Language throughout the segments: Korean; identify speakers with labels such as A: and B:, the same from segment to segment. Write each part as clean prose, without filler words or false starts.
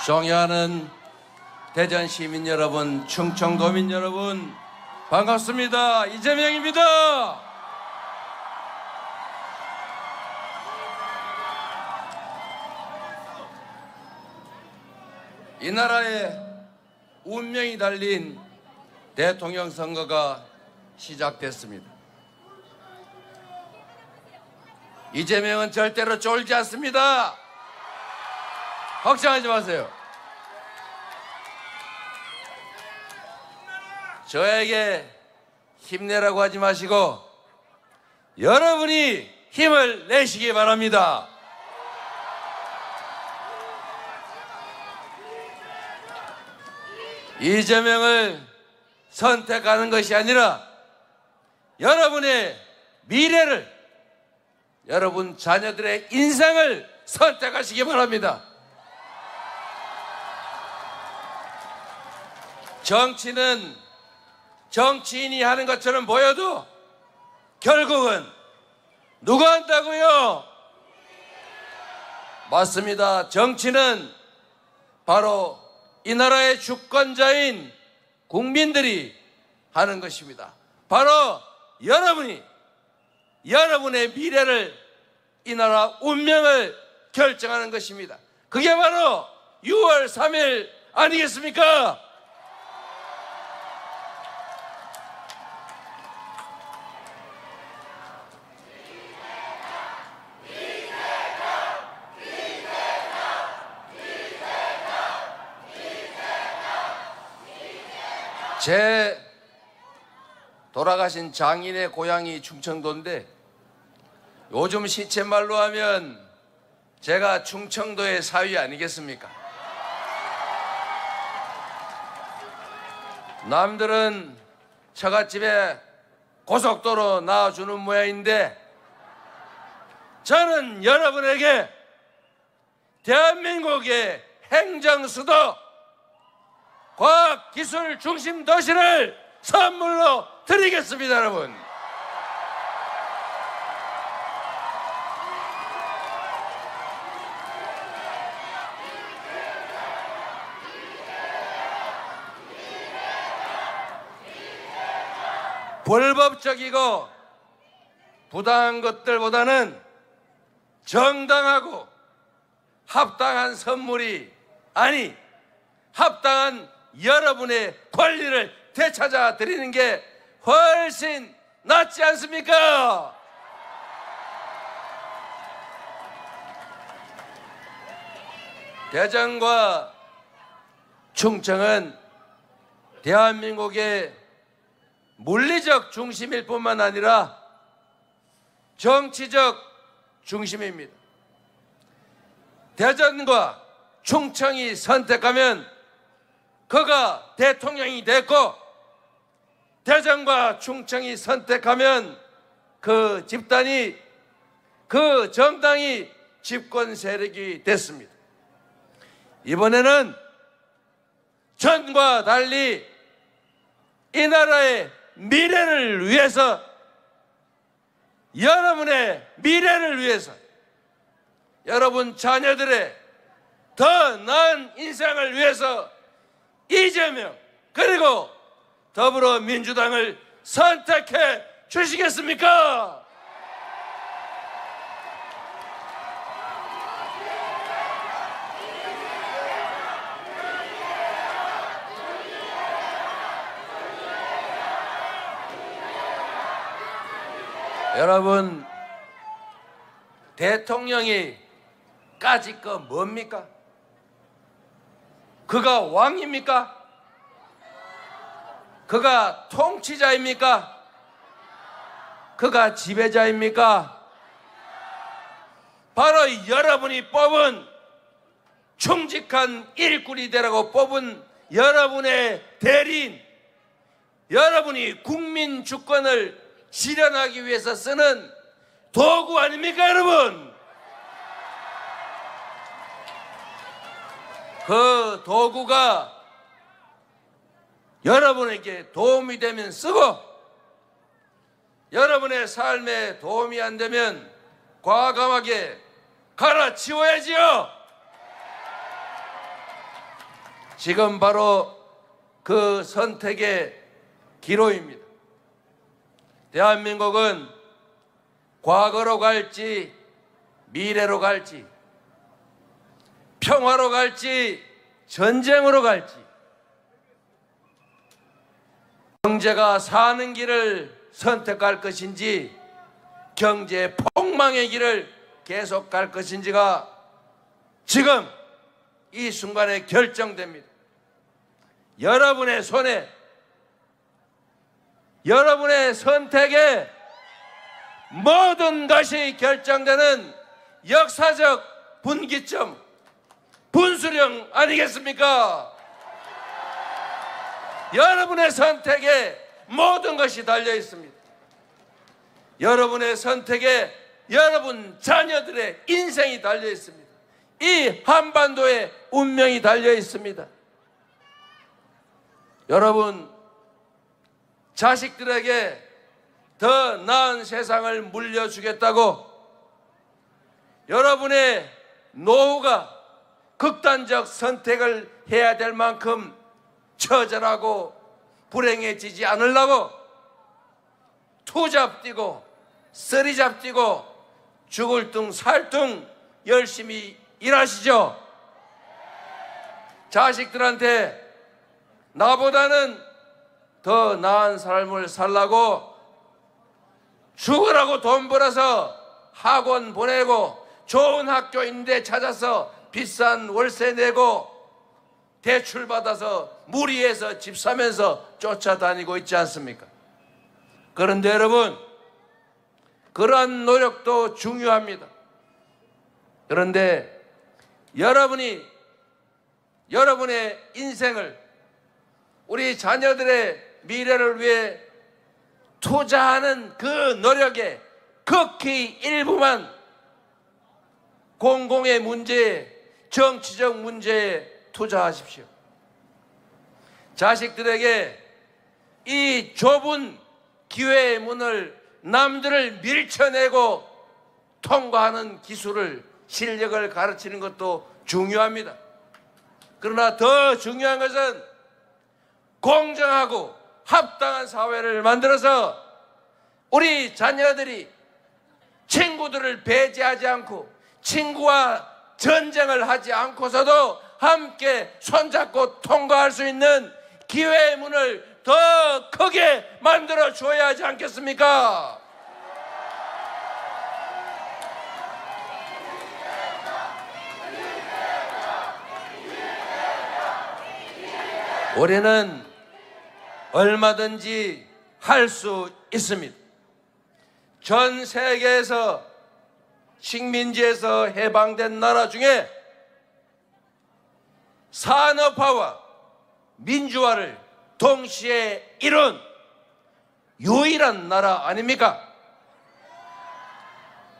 A: 존경하는 대전 시민 여러분, 충청도민 여러분, 반갑습니다. 이재명입니다. 이 나라의 운명이 달린 대통령 선거가 시작됐습니다. 이재명은 절대로 쫄지 않습니다. 걱정하지 마세요. 저에게 힘내라고 하지 마시고 여러분이 힘을 내시기 바랍니다. 이재명을 선택하는 것이 아니라 여러분의 미래를, 여러분 자녀들의 인생을 선택하시기 바랍니다. 정치는 정치인이 하는 것처럼 보여도 결국은 누가 한다고요? 맞습니다. 정치는 바로 이 나라의 주권자인 국민들이 하는 것입니다. 바로 여러분이 여러분의 미래를, 이 나라 운명을 결정하는 것입니다. 그게 바로 6월 3일 아니겠습니까? 제 돌아가신 장인의 고향이 충청도인데 요즘 시쳇말로 하면 제가 충청도의 사위 아니겠습니까? 남들은 처갓집에 고속도로 낳아주는 모양인데 저는 여러분에게 대한민국의 행정수도, 과학기술 중심 도시를 선물로 드리겠습니다, 여러분. 불법적이고 부당한 것들보다는 정당하고 합당한 선물이, 아니 합당한 여러분의 권리를 되찾아 드리는 게 훨씬 낫지 않습니까? 대전과 충청은 대한민국의 물리적 중심일 뿐만 아니라 정치적 중심입니다. 대전과 충청이 선택하면 그가 대통령이 됐고, 대전과 충청이 선택하면 그 집단이, 그 정당이 집권 세력이 됐습니다. 이번에는 전과 달리 이 나라의 미래를 위해서, 여러분의 미래를 위해서, 여러분 자녀들의 더 나은 인생을 위해서 이재명 그리고 더불어민주당을 선택해 주시겠습니까? 여러분, 대통령이 까짓 거 뭡니까? 그가 왕입니까? 그가 통치자입니까? 그가 지배자입니까? 바로 여러분이 뽑은, 충직한 일꾼이 되라고 뽑은 여러분의 대리인, 여러분이 국민 주권을 실현하기 위해서 쓰는 도구 아닙니까, 여러분? 그 도구가 여러분에게 도움이 되면 쓰고, 여러분의 삶에 도움이 안 되면 과감하게 갈아치워야지요. 지금 바로 그 선택의 기로입니다. 대한민국은 과거로 갈지 미래로 갈지 평화로 갈지 전쟁으로 갈지 경제가 사는 길을 선택할 것인지 경제 폭망의 길을 계속 갈 것인지가 지금 이 순간에 결정됩니다. 여러분의 손에, 여러분의 선택에 모든 것이 결정되는 역사적 분기점, 분수령 아니겠습니까? 여러분의 선택에 모든 것이 달려 있습니다. 여러분의 선택에 여러분 자녀들의 인생이 달려 있습니다. 이 한반도의 운명이 달려 있습니다. 여러분, 자식들에게 더 나은 세상을 물려주겠다고 여러분의 노후가 극단적 선택을 해야 될 만큼 처절하고 불행해지지 않으려고 투잡 뛰고 쓰리잡 뛰고 죽을 둥 살 둥 열심히 일하시죠. 자식들한테 나보다는 더 나은 삶을 살라고 죽으라고 돈 벌어서 학원 보내고 좋은 학교 있는데 찾아서 비싼 월세 내고 대출 받아서 무리해서 집 사면서 쫓아다니고 있지 않습니까? 그런데 여러분, 그러한 노력도 중요합니다. 그런데 여러분이 여러분의 인생을 우리 자녀들의 미래를 위해 투자하는 그 노력에 극히 일부만 공공의 문제에, 정치적 문제에 투자하십시오. 자식들에게 이 좁은 기회의 문을 남들을 밀쳐내고 통과하는 기술을, 실력을 가르치는 것도 중요합니다. 그러나 더 중요한 것은 공정하고 합당한 사회를 만들어서 우리 자녀들이 친구들을 배제하지 않고 친구와 전쟁을 하지 않고서도 함께 손잡고 통과할 수 있는 기회의 문을 더 크게 만들어 줘야 하지 않겠습니까? 올해는 얼마든지 할 수 있습니다. 전 세계에서 식민지에서 해방된 나라 중에 산업화와 민주화를 동시에 이룬 유일한 나라 아닙니까?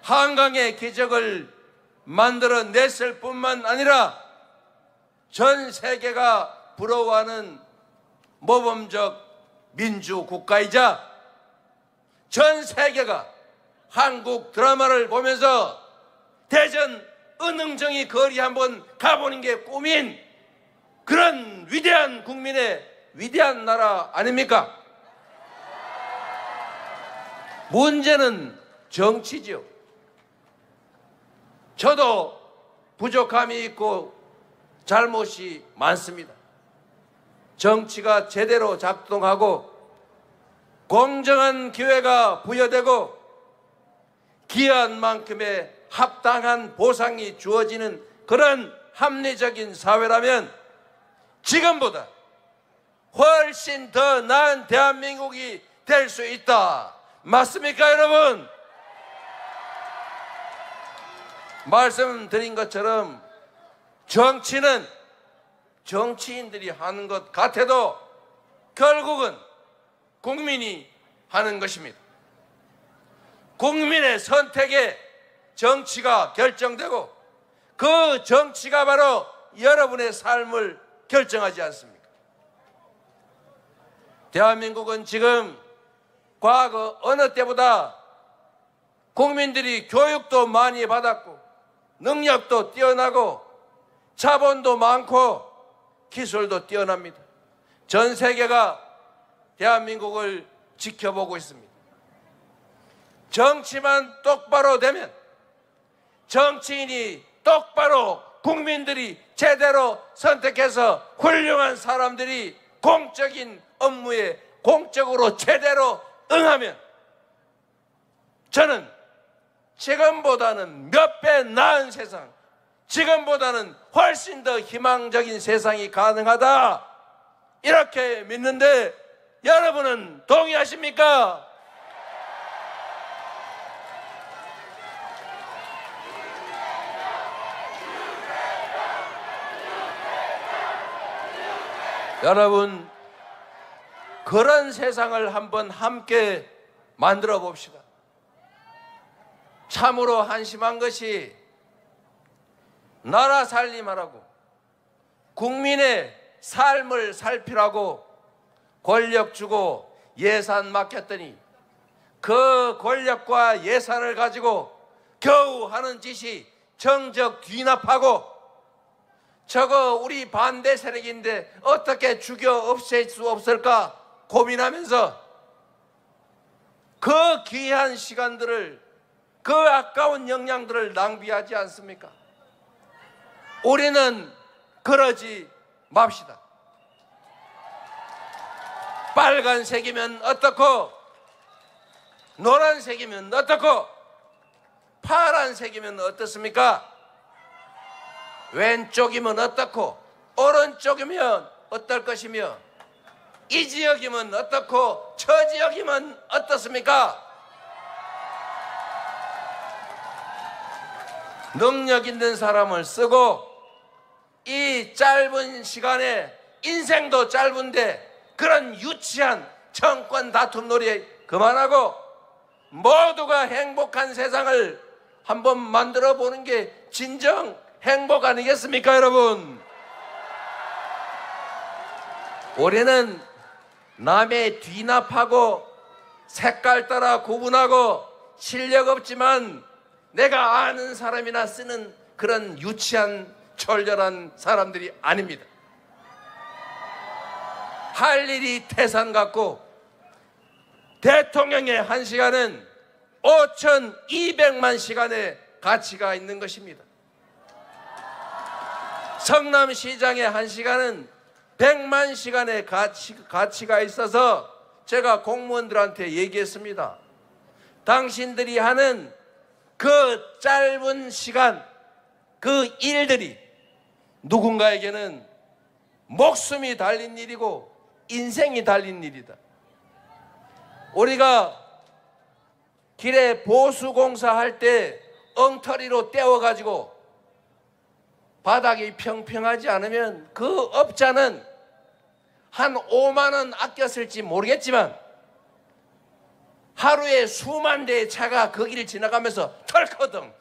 A: 한강의 기적을 만들어냈을 뿐만 아니라 전 세계가 부러워하는 모범적 민주국가이자 전 세계가 한국 드라마를 보면서 대전 은흥정이 거리 한번 가보는 게 꿈인 그런 위대한 국민의 위대한 나라 아닙니까? 문제는 정치죠. 저도 부족함이 있고 잘못이 많습니다. 정치가 제대로 작동하고 공정한 기회가 부여되고 기여한 만큼의 합당한 보상이 주어지는 그런 합리적인 사회라면 지금보다 훨씬 더 나은 대한민국이 될 수 있다. 맞습니까, 여러분? 말씀드린 것처럼 정치는 정치인들이 하는 것 같아도 결국은 국민이 하는 것입니다. 국민의 선택에 정치가 결정되고 그 정치가 바로 여러분의 삶을 결정하지 않습니까? 대한민국은 지금 과거 어느 때보다 국민들이 교육도 많이 받았고 능력도 뛰어나고 자본도 많고 기술도 뛰어납니다. 전 세계가 대한민국을 지켜보고 있습니다. 정치만 똑바로 되면, 정치인이 똑바로 국민들이 제대로 선택해서 훌륭한 사람들이 공적인 업무에 공적으로 제대로 응하면, 저는 지금보다는 몇 배 나은 세상, 지금보다는 훨씬 더 희망적인 세상이 가능하다, 이렇게 믿는데 여러분은 동의하십니까? 여러분, 그런 세상을 한번 함께 만들어 봅시다. 참으로 한심한 것이 나라 살림하라고, 국민의 삶을 살피라고 권력 주고 예산 맡겼더니 그 권력과 예산을 가지고 겨우 하는 짓이 정적 뒤납하고, 저거 우리 반대 세력인데 어떻게 죽여 없앨 수 없을까 고민하면서 그 귀한 시간들을, 그 아까운 역량들을 낭비하지 않습니까? 우리는 그러지 맙시다. 빨간색이면 어떻고, 노란색이면 어떻고, 파란색이면 어떻습니까? 왼쪽이면 어떻고, 오른쪽이면 어떨 것이며, 이 지역이면 어떻고, 저 지역이면 어떻습니까? 능력 있는 사람을 쓰고, 이 짧은 시간에, 인생도 짧은데 그런 유치한 정권 다툼 놀이 그만하고 모두가 행복한 세상을 한번 만들어 보는 게 진정 행복 아니겠습니까, 여러분? 우리는 남의 뒤납하고 색깔 따라 구분하고 실력 없지만 내가 아는 사람이나 쓰는 그런 유치한 철저한 사람들이 아닙니다. 할 일이 태산 같고, 대통령의 1시간은 5,200만 시간의 가치가 있는 것입니다. 성남시장의 1시간은 100만 시간의 가치가 있어서 제가 공무원들한테 얘기했습니다. 당신들이 하는 그 짧은 시간, 그 일들이 누군가에게는 목숨이 달린 일이고 인생이 달린 일이다. 우리가 길에 보수공사할 때 엉터리로 떼어가지고 바닥이 평평하지 않으면 그 업자는 한 5만 원 아꼈을지 모르겠지만 하루에 수만 대의 차가 그 길을 지나가면서 덜커덩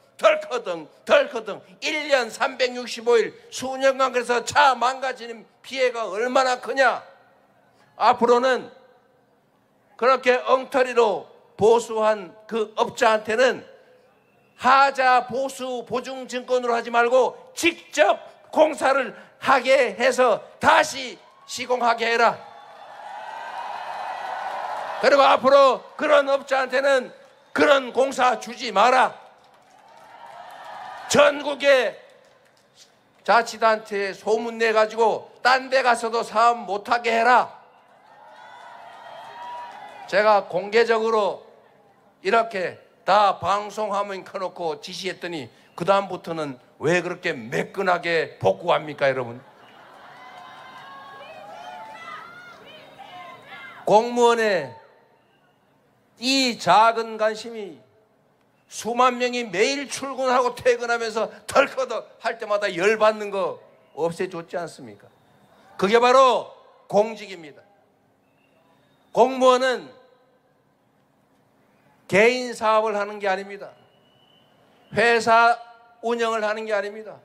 A: 1년 365일 수년간 그래서 차 망가지는 피해가 얼마나 크냐. 앞으로는 그렇게 엉터리로 보수한 그 업자한테는 하자 보수 보증증권으로 하지 말고 직접 공사를 하게 해서 다시 시공하게 해라. 그리고 앞으로 그런 업자한테는 그런 공사 주지 마라. 전국에 자치단체에 소문내가지고 딴 데 가서도 사업 못하게 해라. 제가 공개적으로 이렇게 다 방송화면 켜놓고 지시했더니 그 다음부터는 왜 그렇게 매끈하게 복구합니까, 여러분? 공무원의 이 작은 관심이 수만 명이 매일 출근하고 퇴근하면서 덜커덕 할 때마다 열받는 거 없애줬지 않습니까? 그게 바로 공직입니다. 공무원은 개인 사업을 하는 게 아닙니다. 회사 운영을 하는 게 아닙니다.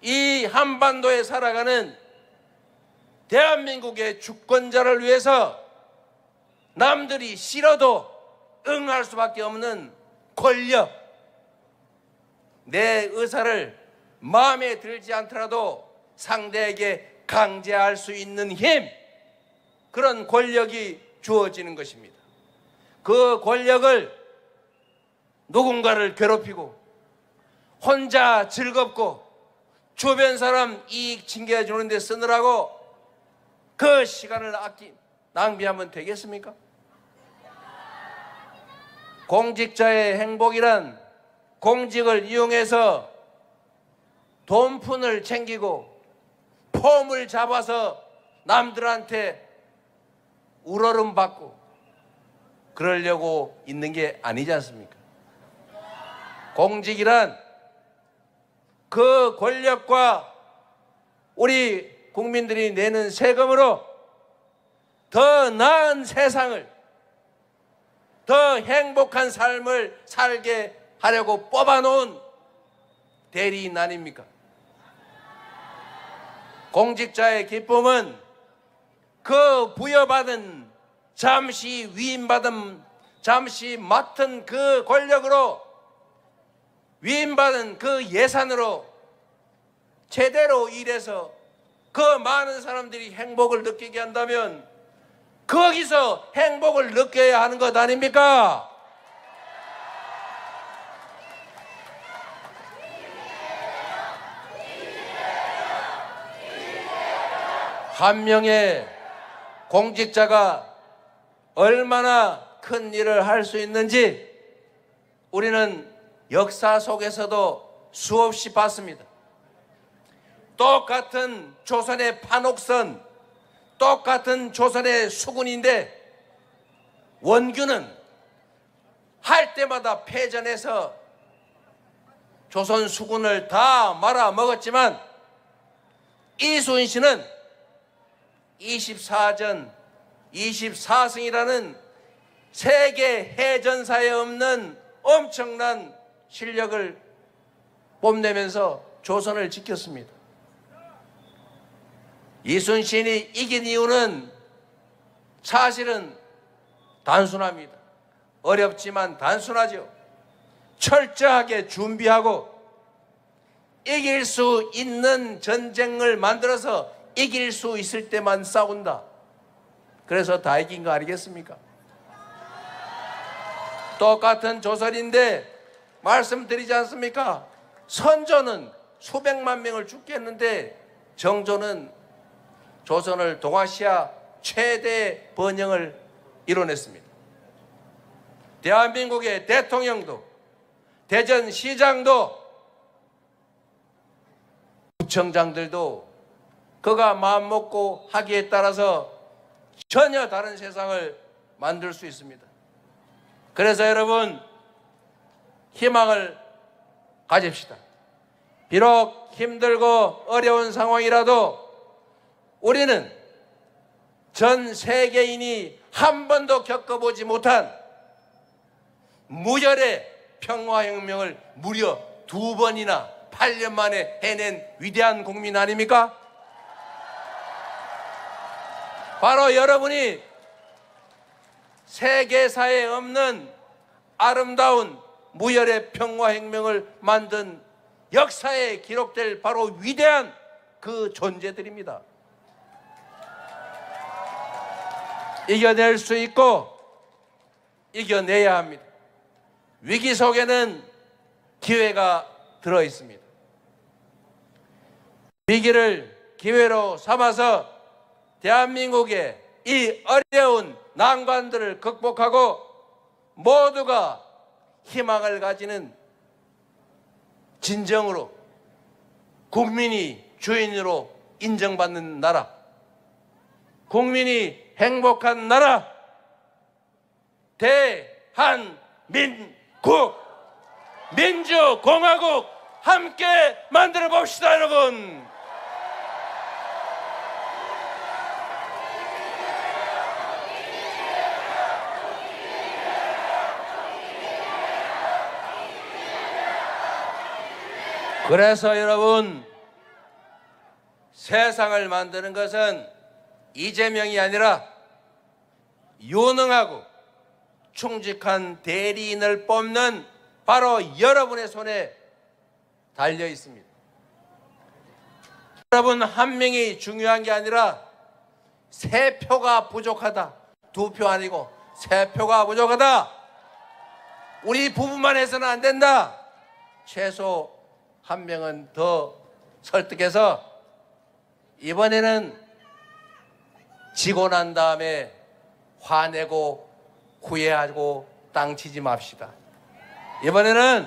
A: 이 한반도에 살아가는 대한민국의 주권자를 위해서 남들이 싫어도 응할 수밖에 없는 권력, 내 의사를 마음에 들지 않더라도 상대에게 강제할 수 있는 힘, 그런 권력이 주어지는 것입니다. 그 권력을 누군가를 괴롭히고 혼자 즐겁고 주변 사람 이익 챙겨주는 데 쓰느라고 그 시간을 낭비하면 되겠습니까? 공직자의 행복이란 공직을 이용해서 돈푼을 챙기고 폼을 잡아서 남들한테 우러름 받고 그러려고 있는 게 아니지 않습니까? 공직이란 그 권력과 우리 국민들이 내는 세금으로 더 나은 세상을, 더 행복한 삶을 살게 하려고 뽑아놓은 대리인 아닙니까? 공직자의 기쁨은 그 부여받은, 잠시 위임받은, 잠시 맡은 그 권력으로, 위임받은 그 예산으로 제대로 일해서 그 많은 사람들이 행복을 느끼게 한다면 거기서 행복을 느껴야 하는 것 아닙니까? 한 명의 공직자가 얼마나 큰 일을 할 수 있는지 우리는 역사 속에서도 수없이 봤습니다. 똑같은 조선의 판옥선, 똑같은 조선의 수군인데 원균은 할 때마다 패전해서 조선 수군을 다 말아먹었지만 이순신은 24전 24승이라는 세계 해전사에 없는 엄청난 실력을 뽐내면서 조선을 지켰습니다. 이순신이 이긴 이유는 사실은 단순합니다. 어렵지만 단순하죠. 철저하게 준비하고 이길 수 있는 전쟁을 만들어서 이길 수 있을 때만 싸운다. 그래서 다 이긴 거 아니겠습니까? 똑같은 조선인데 말씀드리지 않습니까? 선조는 수백만 명을 죽게 했는데 정조는 조선을 동아시아 최대 번영을 이뤄냈습니다. 대한민국의 대통령도, 대전시장도, 구청장들도 그가 마음먹고 하기에 따라서 전혀 다른 세상을 만들 수 있습니다. 그래서 여러분, 희망을 가집시다. 비록 힘들고 어려운 상황이라도 우리는 전 세계인이 한 번도 겪어보지 못한 무혈의 평화혁명을 무려 2번이나 8년 만에 해낸 위대한 국민 아닙니까? 바로 여러분이 세계사에 없는 아름다운 무혈의 평화혁명을 만든 역사에 기록될 바로 위대한 그 존재들입니다. 이겨낼 수 있고 이겨내야 합니다. 위기 속에는 기회가 들어 있습니다. 위기를 기회로 삼아서 대한민국의 이 어려운 난관들을 극복하고 모두가 희망을 가지는 진정으로 국민이 주인으로 인정받는 나라, 국민이 행복한 나라, 대한민국, 민주공화국 함께 만들어 봅시다, 여러분. 그래서 여러분, 세상을 만드는 것은 이재명이 아니라 유능하고 충직한 대리인을 뽑는 바로 여러분의 손에 달려 있습니다. 여러분, 한 명이 중요한 게 아니라 세 표가 부족하다. 두 표 아니고 세 표가 부족하다. 우리 부부만 해서는 안 된다. 최소 한 명은 더 설득해서 이번에는 지고 난 다음에 화내고 후회하고 땅치지 맙시다. 이번에는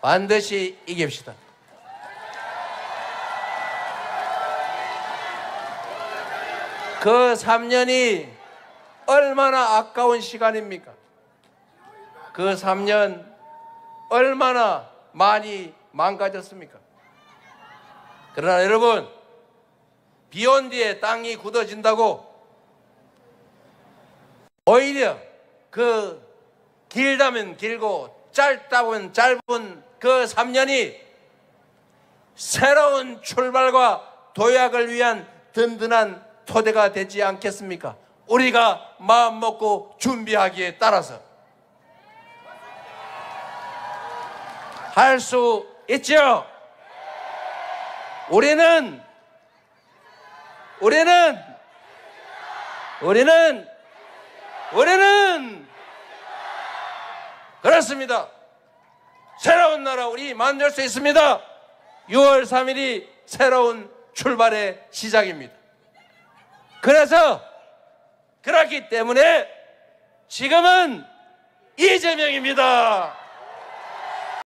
A: 반드시 이깁시다. 그 3년이 얼마나 아까운 시간입니까? 그 3년 얼마나 많이 망가졌습니까? 그러나 여러분, 비 온 뒤에 땅이 굳어진다고 오히려 그 길다면 길고 짧다면 짧은 그 3년이 새로운 출발과 도약을 위한 든든한 토대가 되지 않겠습니까? 우리가 마음 먹고 준비하기에 따라서 할 수 있죠. 우리는 그렇습니다. 새로운 나라 우리 만들 수 있습니다. 6월 3일이 새로운 출발의 시작입니다. 그렇기 때문에 지금은 이재명입니다.